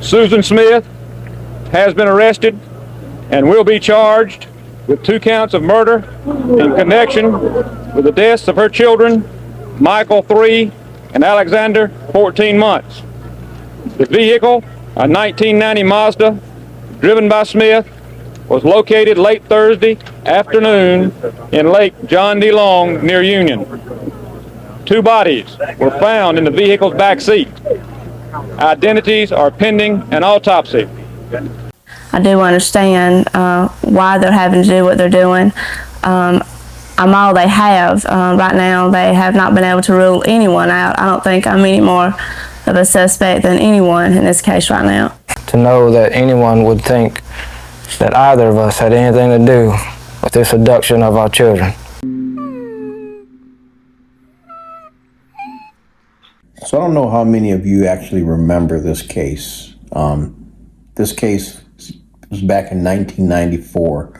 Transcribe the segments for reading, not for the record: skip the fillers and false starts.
Susan Smith has been arrested and will be charged with 2 counts of murder in connection with the deaths of her children, Michael 3 and Alexander 14 months. The vehicle, a 1990 Mazda, driven by Smith, was located late Thursday afternoon in Lake John D. Long near Union. 2 bodies were found in the vehicle's back seat. Identities are pending an autopsy. I do understand why they're having to do what they're doing. I'm all they have. Right now, they have not been able to rule anyone out. I don't think I'm any more of a suspect than anyone in this case right now. To know that anyone would think that either of us had anything to do with this abduction of our children. So I don't know how many of you actually remember this case. This case was back in 1994.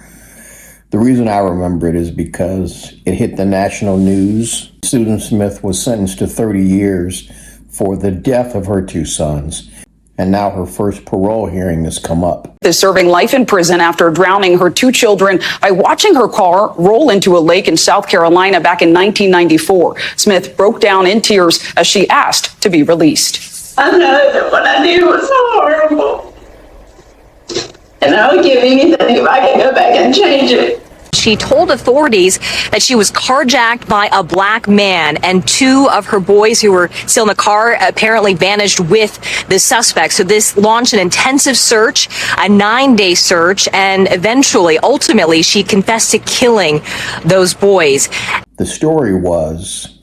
The reason I remember it is because it hit the national news. Susan Smith was sentenced to 30 years for the death of her 2 sons. And now her first parole hearing has come up. Is serving life in prison after drowning her 2 children by watching her car roll into a lake in South Carolina back in 1994. Smith broke down in tears as she asked to be released. I know that what I did was horrible. And I would give anything if I could go back and change it. She told authorities that she was carjacked by a black man, and 2 of her boys who were still in the car apparently vanished with the suspect. So this launched an intensive search, a 9-day search, and ultimately, she confessed to killing those boys. The story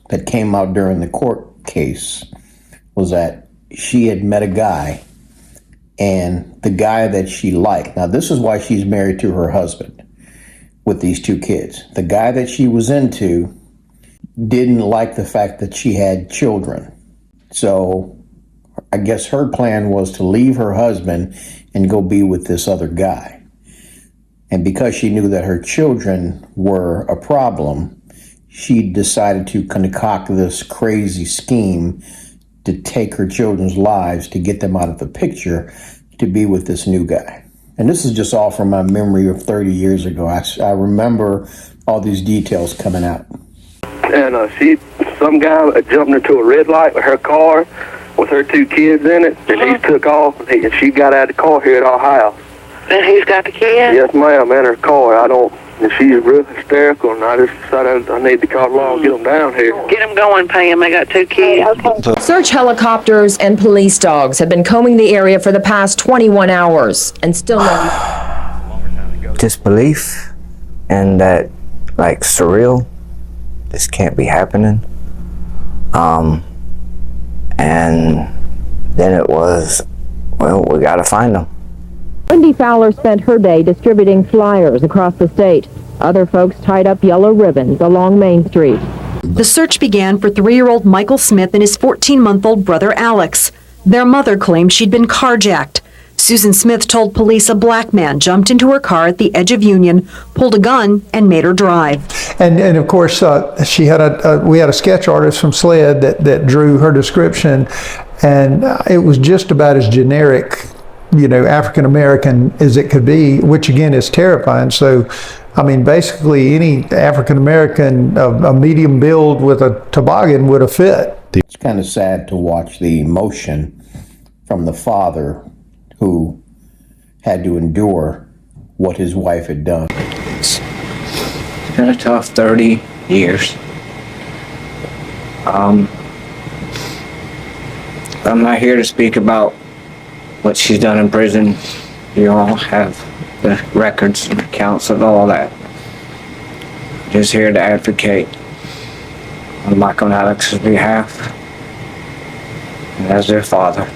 that came out during the court case was that she had met a guy, and the guy that she liked. Now, this is why she's married to her husband with these 2 kids. The guy that she was into didn't like the fact that she had children. So I guess her plan was to leave her husband and go be with this other guy. And because she knew that her children were a problem, she decided to concoct this crazy scheme to take her children's lives, to get them out of the picture, to be with this new guy. And this is just all from my memory of 30 years ago. I remember all these details coming out. And some guy jumped into a red light with her car with her 2 kids in it, and he took off, and she got out of the car here at our house. And he's got the kids? Yes, ma'am, in her car. And she's real hysterical, and I just decided I need to call along and get them down here. Get them going, Pam. I got 2 kids. Okay. Search helicopters and police dogs have been combing the area for the past 21 hours and still no Disbelief and that, like, surreal, this can't be happening. And then it was, well, we gotta find them. Wendy Fowler spent her day distributing flyers across the state. Other folks tied up yellow ribbons along Main Street. The search began for 3-year-old Michael Smith and his 14-month-old brother Alex. Their mother claimed she'd been carjacked. Susan Smith told police a black man jumped into her car at the edge of Union, pulled a gun, and made her drive. And of course, we had a sketch artist from SLED that drew her description, and it was just about as generic, African American as it could be, which again is terrifying. So, I mean, basically any African American of a medium build with a toboggan would have fit. It's kind of sad to watch the emotion from the father who had to endure what his wife had done. It's been a tough 30 years. I'm not here to speak about what she's done in prison. You all have the records and accounts of all that. Just here to advocate on Michael and Alex's behalf and as their father.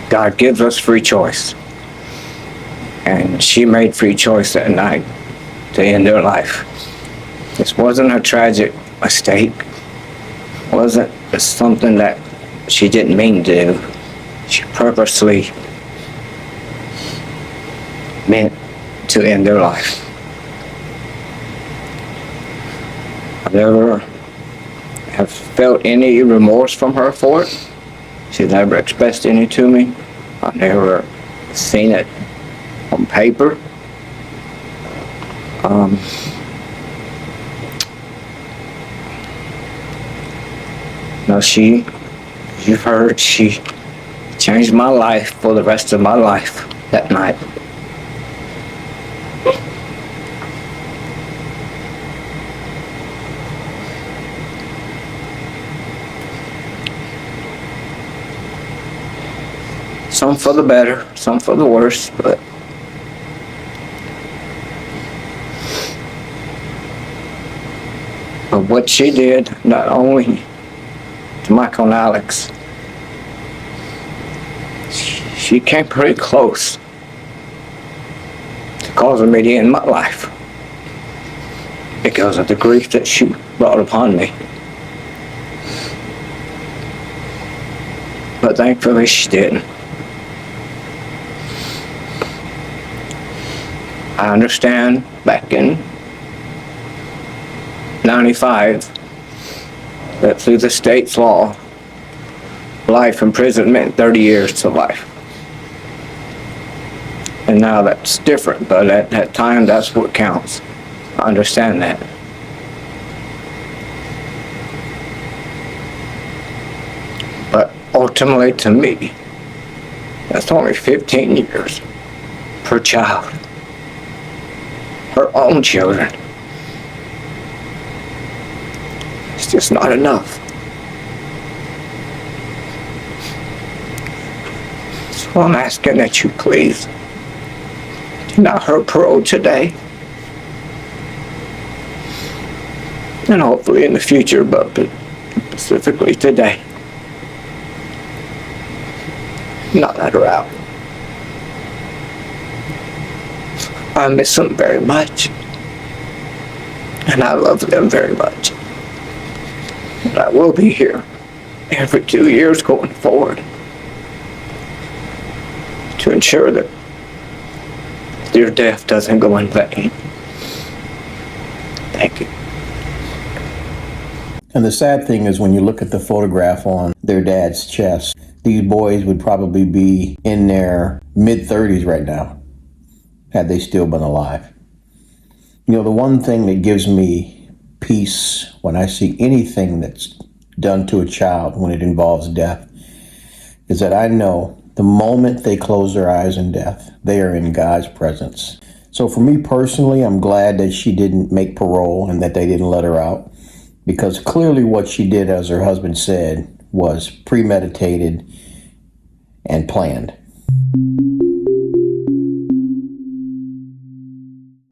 God gives us free choice, and she made free choice that night to end her life. This wasn't a tragic mistake. It wasn't something that she didn't mean to do. She purposely meant to end their life. I've never have felt any remorse from her for it. She never expressed any to me. I never seen it on paper. No, you've heard, she changed my life for the rest of my life that night. Some for the better, some for the worse, but what she did, not only to Michael and Alex, she came pretty close to causing me to end my life because of the grief that she brought upon me. But thankfully she didn't. I understand back in 95 that through the state's law, life in prison meant 30 years to life. And now that's different, but at that time, that's what counts. I understand that. But ultimately, to me, that's only 15 years per child. Her own children. It's just not enough. So I'm asking that you please deny her parole today. And hopefully in the future, but specifically today. Not let her out. I miss them very much. And I love them very much. And I will be here every 2 years going forward to ensure that their death doesn't go in vain. Thank you. And the sad thing is when you look at the photograph on their dad's chest, these boys would probably be in their mid-30s right now, had they still been alive. You know, the one thing that gives me peace when I see anything that's done to a child when it involves death is that I know the moment they close their eyes in death, they are in God's presence. So for me personally, I'm glad that she didn't make parole and that they didn't let her out, because clearly what she did, as her husband said, was premeditated and planned.